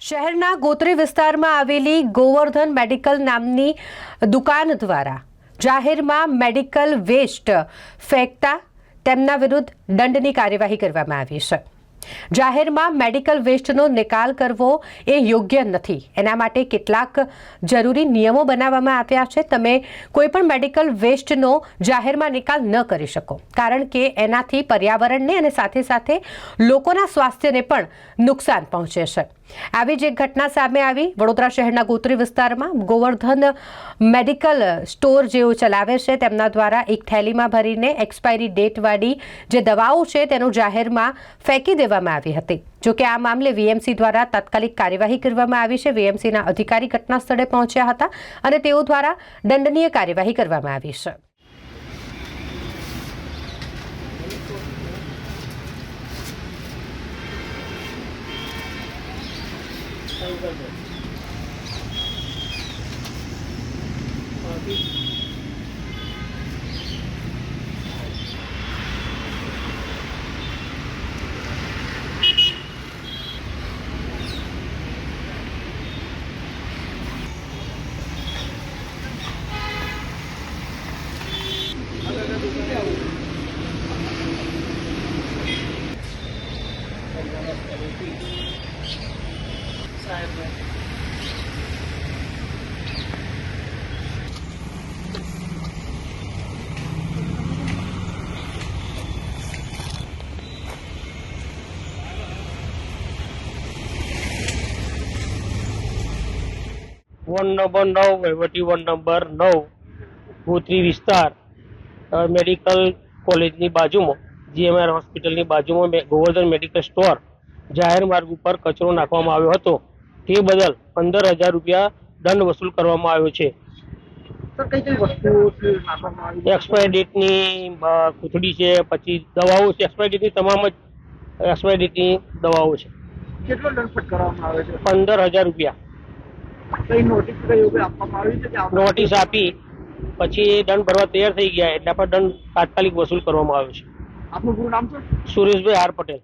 શહેરના ગોત્રી વિસ્તારમાં આવેલી ગોવર્ધન મેડિકલ નામની દુકાન દ્વારા જાહેરમાં મેડિકલ વેસ્ટ ફેંકતા તેમના વિરુદ્ધ દંડની કાર્યવાહી કરવામાં આવી છે। જાહેરમાં મેડિકલ વેસ્ટનો નિકાલ કરવો એ યોગ્ય નથી। એના માટે કેટલાક જરૂરી નિયમો બનાવવામાં આવ્યા છે। તમે કોઈપણ મેડિકલ વેસ્ટનો જાહેરમાં નિકાલ ન કરી શકો, કારણ કે એનાથી પર્યાવરણને અને સાથે સાથે લોકોના સ્વાસ્થ્યને પણ નુકસાન પહોંચે છે। આવી જ એક ઘટના સામે આવી વડોદરા શહેરના ગોત્રી વિસ્તારમાં ગોવર્ધન મેડિકલ સ્ટોર જેઓ ચલાવે છે તેમના દ્વારા એક થેલીમાં ભરીને એક્સપાયરી ડેટવાળી જે દવાઓ છે તેનું જાહેરમાં ફેંકી દેવામાં આવી હતી। જોકે આ મામલે વીએમસી દ્વારા તાત્કાલિક કાર્યવાહી કરવામાં આવી છે। વીએમસીના અધિકારી ઘટના સ્થળે પહોંચ્યા હતા અને તેઓ દ્વારા દંડનીય કાર્યવાહી કરવામાં આવી છે। વોર્ડ નંબર 9 વહીવટી વોર્ડ નંબર 9 ગોત્રી વિસ્તાર મેડિકલ કોલેજની બાજુમાં જીએમઆર હોસ્પિટલની બાજુમાં ગોવર્ધન મેડિકલ સ્ટોર જાહેર માર્ગ ઉપર કચરો નાખવામાં આવ્યો હતો। તે બદલ 15,000 રૂપિયા દંડ વસૂલ કરવામાં આવ્યો છે। એક્સપાયરી ડેટની કોથળી છે, પછી દવાઓ છે, એક્સપાયરી ડેટની તમામ જ એક્સપાયરી ડેટની દવાઓ છે। કેટલો દંડ ફટકારવામાં આવે છે? 15,000 રૂપિયા નોટિસ આપી પછી એ દંડ ભરવા તૈયાર થઈ ગયા એટલે પણ દંડ તાત્કાલિક વસૂલ કરવામાં આવ્યો છે। આપનું પૂરું નામ છે? સુરેશભાઈ આર પટેલ।